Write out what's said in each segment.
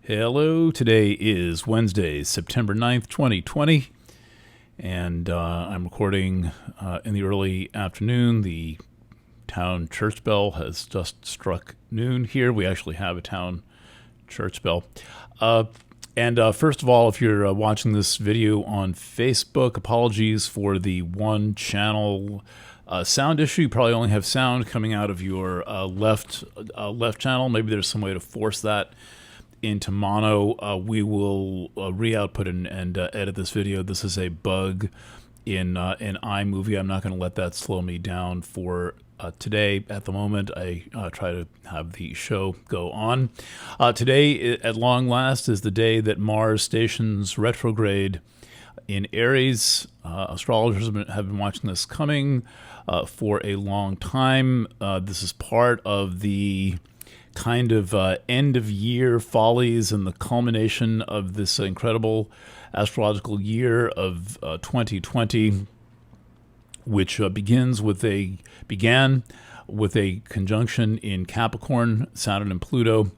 Hello, today is Wednesday, September 9th, 2020, and I'm recording in the early afternoon. The town church bell has just struck noon here. We actually have a town church bell. First of all, if you're watching this video on Facebook, apologies for the one channel sound issue. You probably only have sound coming out of your left channel. Maybe there's some way to force that into mono. We will re-output and edit this video. This is a bug in iMovie. I'm not going to let that slow me down for today. At the moment, I try to have the show go on. Today, at long last, is the day that Mars stations retrograde in Aries. Astrologers have been watching this coming for a long time. This is part of the kind of end-of-year follies and the culmination of this incredible astrological year of 2020, which began with a conjunction in Capricorn, Saturn and Pluto,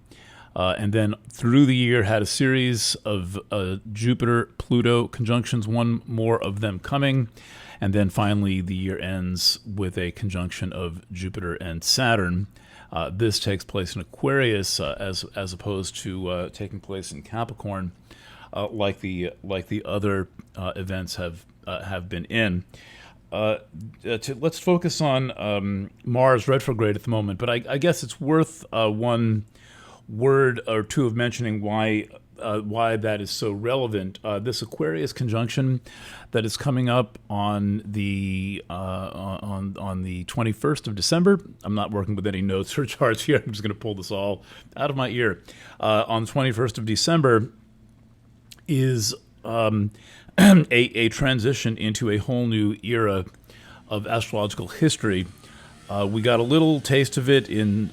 and then through the year had a series of Jupiter-Pluto conjunctions, one more of them coming, and then finally the year ends with a conjunction of Jupiter and Saturn. This takes place in Aquarius as opposed to taking place in Capricorn, like the other events have been in. Let's focus on Mars retrograde at the moment, but I guess it's worth one word or two of mentioning why that is so relevant. This Aquarius conjunction that is coming up on the 21st of December. I'm not working with any notes or charts here. I'm just going to pull this all out of my ear. On the 21st of December is a transition into a whole new era of astrological history. We got a little taste of it in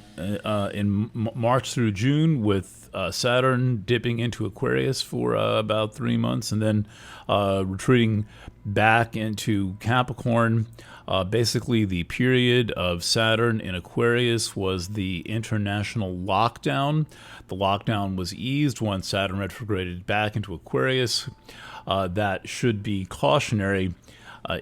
March through June with Saturn dipping into Aquarius for about 3 months and then retreating back into Capricorn. Basically, the period of Saturn in Aquarius was the international lockdown. The lockdown was eased once Saturn retrograded back into Aquarius. That should be cautionary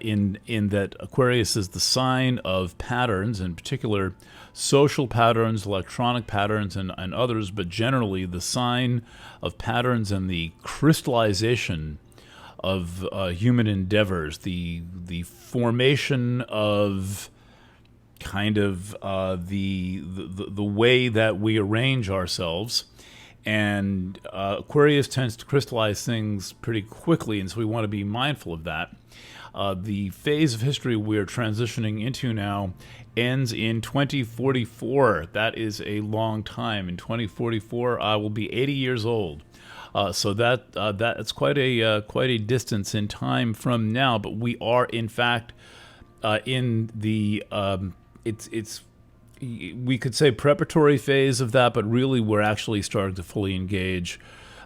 in that Aquarius is the sign of patterns, in particular social patterns, electronic patterns, and others, but generally the sign of patterns and the crystallization of human endeavors, the formation of kind of the way that we arrange ourselves. And Aquarius tends to crystallize things pretty quickly, and so we want to be mindful of that. The phase of history we're transitioning into now ends in 2044. That is a long time. In 2044, I will be 80 years old. So that's quite a distance in time from now. But we are, in fact, in the we could say preparatory phase of that, but really we're actually starting to fully engage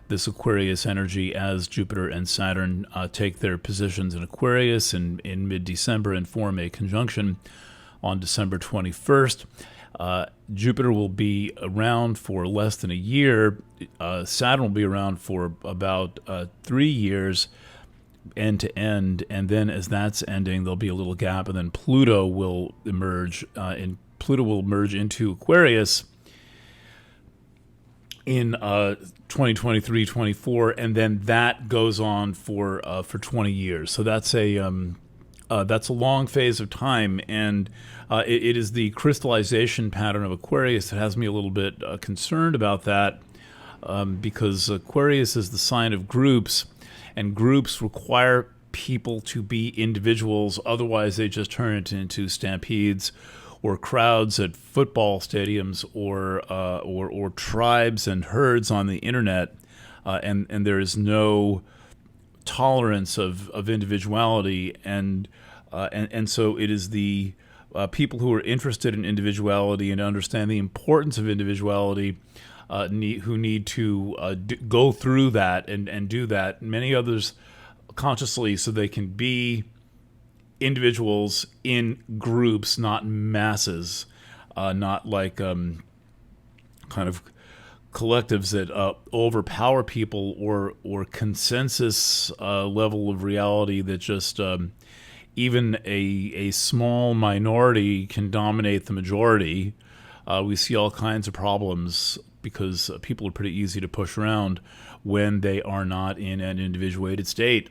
this Aquarius energy as Jupiter and Saturn take their positions in Aquarius in mid-December and form a conjunction on December 21st. Jupiter will be around for less than a year. Saturn will be around for about 3 years, end to end, and then as that's ending, there'll be a little gap, and then Pluto will emerge, into Aquarius in 2023-24, and then that goes on for 20 years. So that's a long phase of time, and it is the crystallization pattern of Aquarius that has me a little bit concerned about that, because Aquarius is the sign of groups, and groups require people to be individuals. Otherwise, they just turn it into stampedes or crowds at football stadiums, or tribes and herds on the internet, and there is no tolerance of individuality, and so it is the people who are interested in individuality and understand the importance of individuality who need to go through that and do that. Many others consciously, so they can be individuals in groups, not masses, not like kind of collectives that overpower people, or consensus level of reality that just even a small minority can dominate the majority. We see all kinds of problems because people are pretty easy to push around when they are not in an individuated state,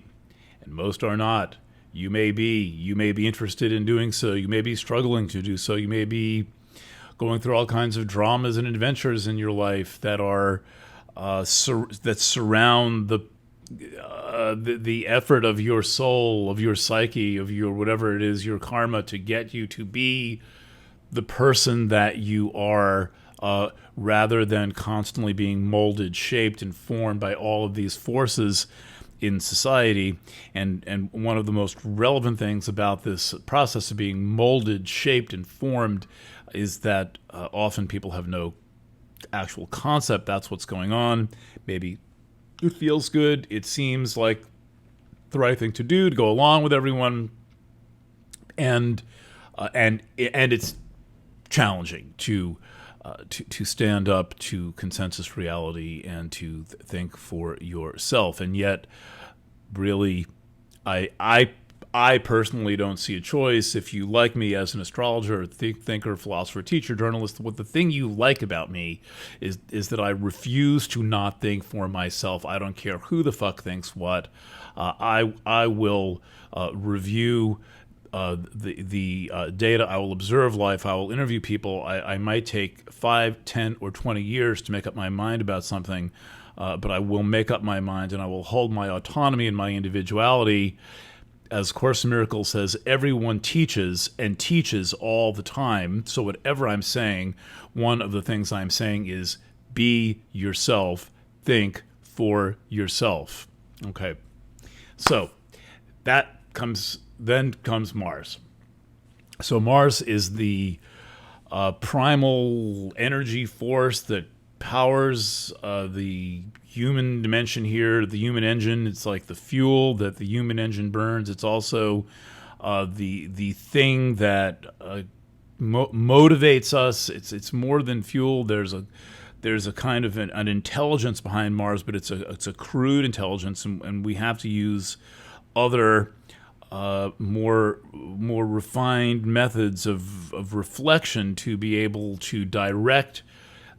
and most are not. You may be interested in doing so. You may be struggling to do so. You may be going through all kinds of dramas and adventures in your life that are that surround the effort of your soul, of your psyche, of your whatever it is, your karma, to get you to be the person that you are, rather than constantly being molded, shaped, and formed by all of these forces in society. And one of the most relevant things about this process of being molded, shaped, and formed is that often people have no actual concept that's what's going on. Maybe it feels good, it seems like the right thing to do, to go along with everyone, and it's challenging to stand up to consensus reality and to think for yourself. And yet, really, I personally don't see a choice. If you like me as an astrologer, thinker, philosopher, teacher, journalist, what the thing you like about me is that I refuse to not think for myself. I don't care who the fuck thinks what. I will review the data. I will observe life. I will interview people. I might take 5, 10, or 20 years to make up my mind about something, but I will make up my mind, and I will hold my autonomy and my individuality. As Course in Miracles says, everyone teaches and teaches all the time. So whatever I'm saying, one of the things I'm saying is be yourself, think for yourself. Okay. So then comes Mars. So Mars is the primal energy force that powers the human dimension here, the human engine. It's like the fuel that the human engine burns. It's also the thing that motivates us. It's more than fuel. There's a kind of an intelligence behind Mars, but it's a crude intelligence, and we have to use other more refined methods of reflection to be able to direct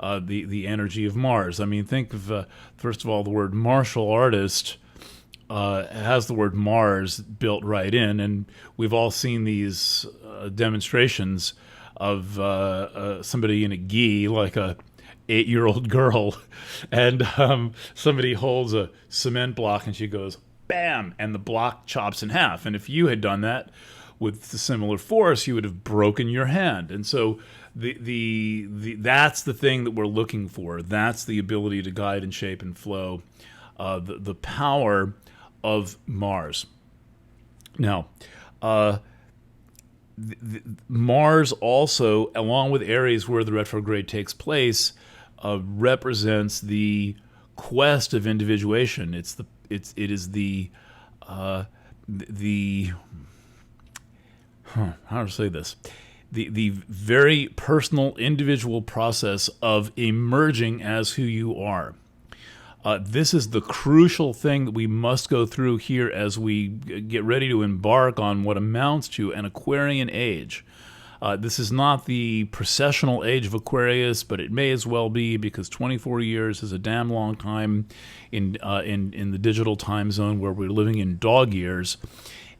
the energy of Mars. I mean, think of, first of all, the word martial artist has the word Mars built right in, and we've all seen these demonstrations of somebody in a gi, like a 8-year-old girl, and somebody holds a cement block and she goes, bam, and the block chops in half. And if you had done that with the similar force, you would have broken your hand. And so that's the thing that we're looking for. That's the ability to guide and shape and flow, the power of Mars. Now, Mars also, along with Aries, where the retrograde takes place, represents the quest of individuation. It is the how to say this? The very personal, individual process of emerging as who you are. This is the crucial thing that we must go through here as we get ready to embark on what amounts to an Aquarian age. This is not the precessional age of Aquarius, but it may as well be, because 24 years is a damn long time in the digital time zone where we're living in dog years,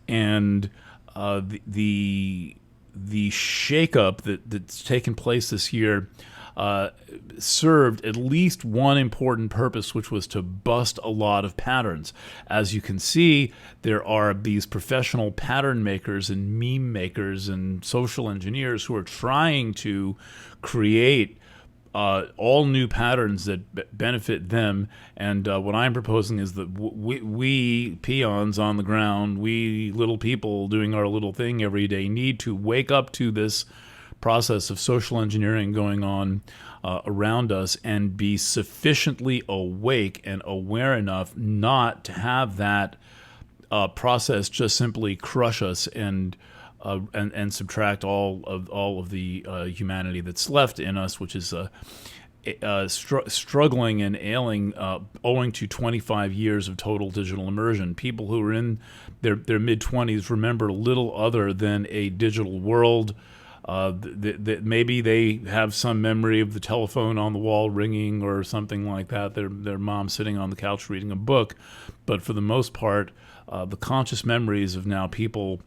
and the shakeup that's taken place this year served at least one important purpose, which was to bust a lot of patterns. As you can see, there are these professional pattern makers and meme makers and social engineers who are trying to create all new patterns that benefit them. And what I'm proposing is that we peons on the ground, we little people doing our little thing every day, need to wake up to this process of social engineering going on around us, and be sufficiently awake and aware enough not to have that process just simply crush us and subtract all of the humanity that's left in us, which is struggling and ailing, owing to 25 years of total digital immersion. People who are in their mid-20s remember little other than a digital world. That maybe they have some memory of the telephone on the wall ringing or something like that, their mom sitting on the couch reading a book. But for the most part, the conscious memories of now people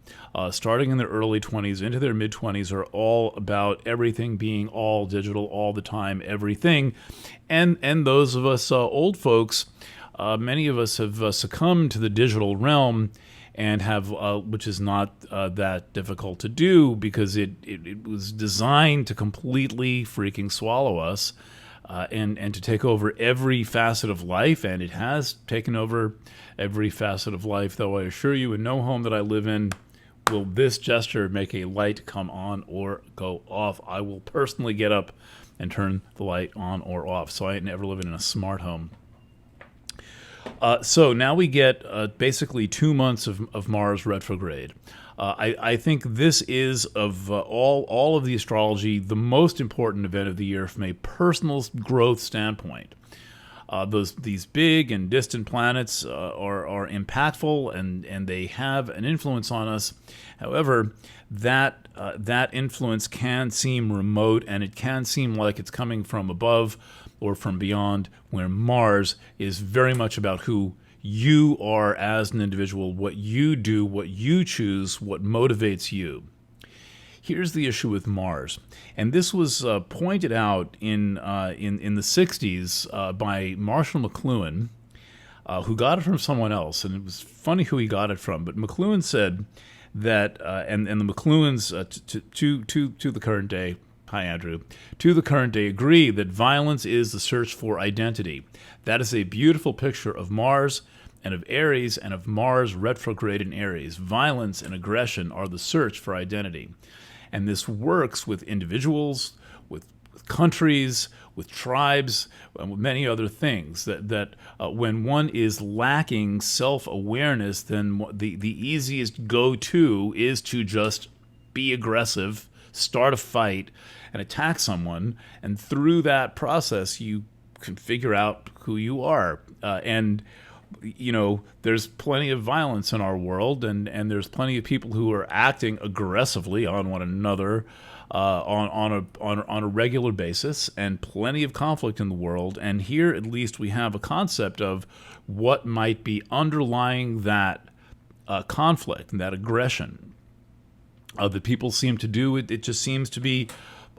starting in their early 20s into their mid-20s are all about everything being all digital all the time, everything. And those of us old folks, many of us have succumbed to the digital realm, and have, which is not that difficult to do, because it was designed to completely freaking swallow us, and to take over every facet of life, and it has taken over every facet of life. Though I assure you, in no home that I live in will this gesture make a light come on or go off. I will personally get up and turn the light on or off. So I ain't never living in a smart home. So now we get basically 2 months of Mars retrograde. I think this is, of all of the astrology, the most important event of the year from a personal growth standpoint. These big and distant planets are impactful, and they have an influence on us. However, that influence can seem remote, and it can seem like it's coming from above or from beyond, where Mars is very much about who you are as an individual, what you do, what you choose, what motivates you. Here's the issue with Mars, and this was pointed out in the 60s by Marshall McLuhan, who got it from someone else, and it was funny who he got it from. But McLuhan said that, and the McLuhans to the current day. Hi, Andrew. To the current day, agree that violence is the search for identity. That is a beautiful picture of Mars and of Aries, and of Mars retrograde in Aries. Violence and aggression are the search for identity. And this works with individuals, with countries, with tribes, and with many other things. That when one is lacking self-awareness, then the easiest go-to is to just be aggressive, start a fight, and attack someone. And through that process, you can figure out who you are. And you know, there's plenty of violence in our world, and there's plenty of people who are acting aggressively on one another on a regular basis, and plenty of conflict in the world. And here, at least, we have a concept of what might be underlying that conflict and that aggression that people seem to do. It just seems to be,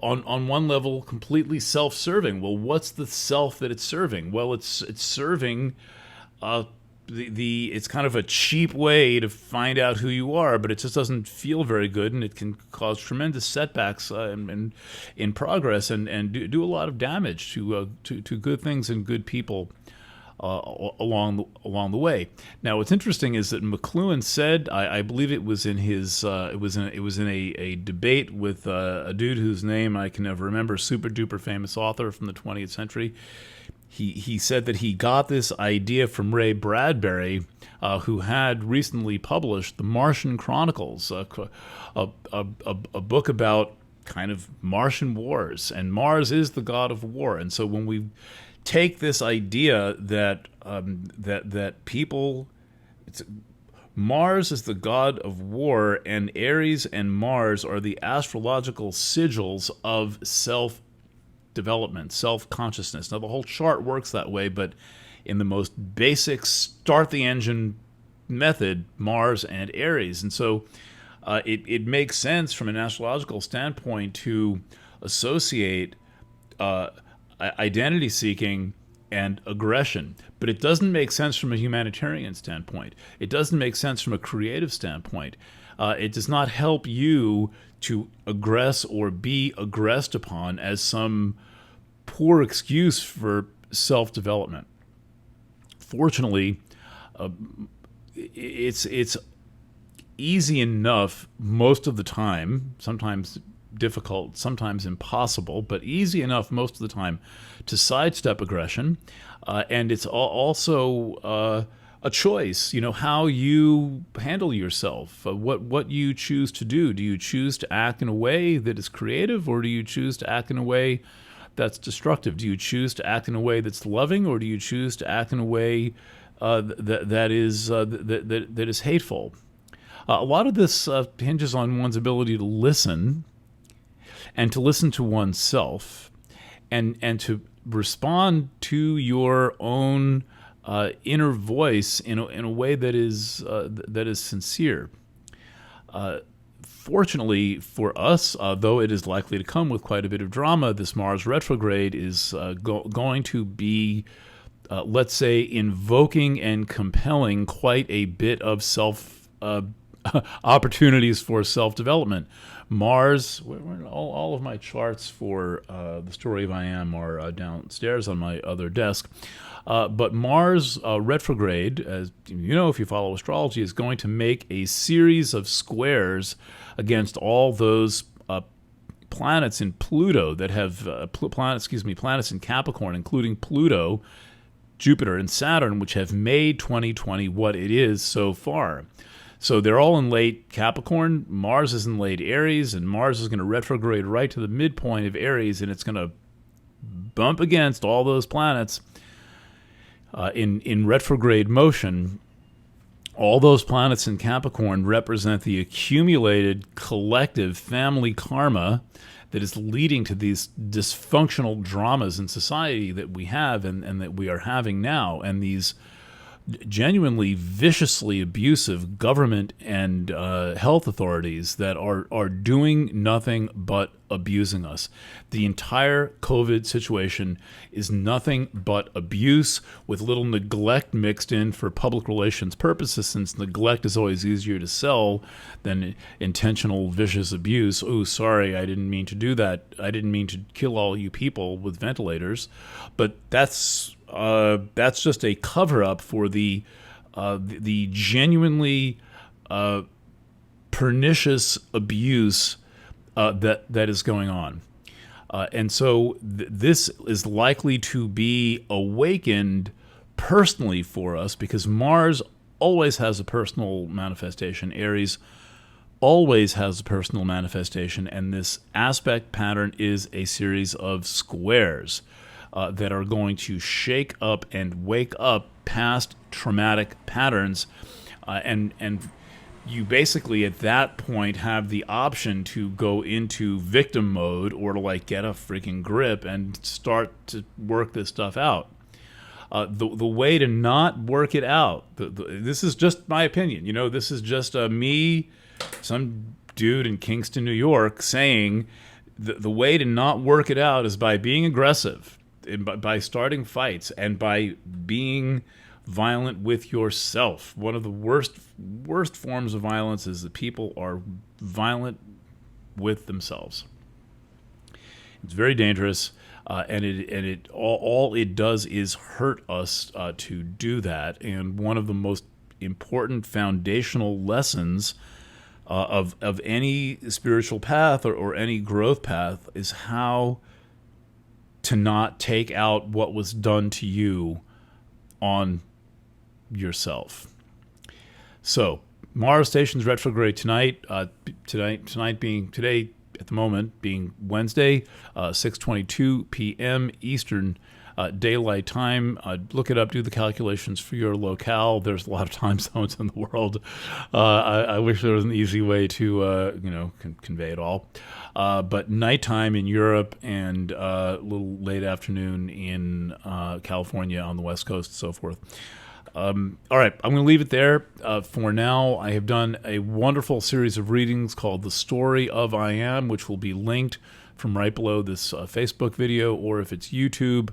on one level, completely self-serving. Well, what's the self that it's serving? Well, it's serving it's kind of a cheap way to find out who you are, but it just doesn't feel very good, and it can cause tremendous setbacks in progress, and do a lot of damage to good things and good people along the way. Now, what's interesting is that McLuhan said, I believe it was in his it was in a debate with a dude whose name I can never remember, super duper famous author from the 20th century. He said that he got this idea from Ray Bradbury, who had recently published The Martian Chronicles, a book about kind of Martian wars, and Mars is the god of war. And so when we take this idea that Mars is the god of war, and Aries and Mars are the astrological sigils of self-development, self-consciousness. Now, the whole chart works that way, but in the most basic start-the-engine method, Mars and Aries. And so it makes sense from an astrological standpoint to associate identity-seeking and aggression. But it doesn't make sense from a humanitarian standpoint. It doesn't make sense from a creative standpoint. It does not help you to aggress or be aggressed upon as some poor excuse for self-development. Fortunately, it's easy enough most of the time, sometimes difficult, sometimes impossible, but easy enough most of the time to sidestep aggression. And it's also a choice, you know, how you handle yourself, what you choose to do. Do you choose to act in a way that is creative, or do you choose to act in a way that's destructive? Do you choose to act in a way that's loving, or do you choose to act in a way that is hateful? A lot of this hinges on one's ability to listen, and to listen to oneself, and to respond to your own inner voice in a way that is sincere. Fortunately for us, though it is likely to come with quite a bit of drama, this Mars retrograde is going to be, let's say, invoking and compelling quite a bit of opportunities for self-development. Mars, all of my charts for the story of I Am are downstairs on my other desk. But Mars retrograde, as you know if you follow astrology, is going to make a series of squares against all those planets in Pluto that have planets in Capricorn, including Pluto, Jupiter, and Saturn, which have made 2020 what it is so far. So they're all in late Capricorn, Mars is in late Aries, and Mars is going to retrograde right to the midpoint of Aries, and it's going to bump against all those planets in retrograde motion. All those planets in Capricorn represent the accumulated collective family karma that is leading to these dysfunctional dramas in society that we have and that we are having now, and these genuinely viciously abusive government and health authorities that are doing nothing but abusing us. The entire COVID situation is nothing but abuse, with little neglect mixed in for public relations purposes, since neglect is always easier to sell than intentional vicious abuse. Oh, sorry, I didn't mean to do that. I didn't mean to kill all you people with ventilators. But that's just a cover-up for the genuinely pernicious abuse that is going on. And so this is likely to be awakened personally for us, because Mars always has a personal manifestation. Aries always has a personal manifestation, and this aspect pattern is a series of squares that are going to shake up and wake up past traumatic patterns, and you basically at that point have the option to go into victim mode, or to like get a freaking grip and start to work this stuff out. The way to not work it out, this is just my opinion, this is just me, some dude in Kingston, New York, saying the way to not work it out is by being aggressive, by starting fights, and by being violent with yourself. One of the worst forms of violence is that people are violent with themselves. It's very dangerous, and all it does is hurt us to do that. And one of the most important foundational lessons of any spiritual path or any growth path is how to not take out what was done to you on yourself. So Mars stations retrograde tonight. Today at the moment being Wednesday, 6:22 p.m. Eastern Daylight Time. Look it up, do the calculations for your locale. There's a lot of time zones in the world. I wish there was an easy way to convey it all. But nighttime in Europe, and a little late afternoon in California on the West Coast, and so forth. All right, I'm going to leave it there for now. I have done a wonderful series of readings called The Story of I Am, which will be linked from right below this Facebook video, or if it's YouTube.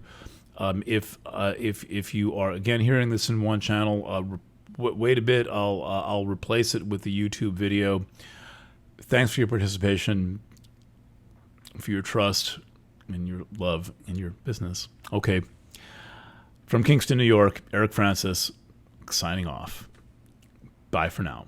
If you are, again, hearing this in one channel, wait a bit. I'll replace it with the YouTube video. Thanks for your participation, for your trust, and your love in your business. Okay. From Kingston, New York, Eric Francis, signing off. Bye for now.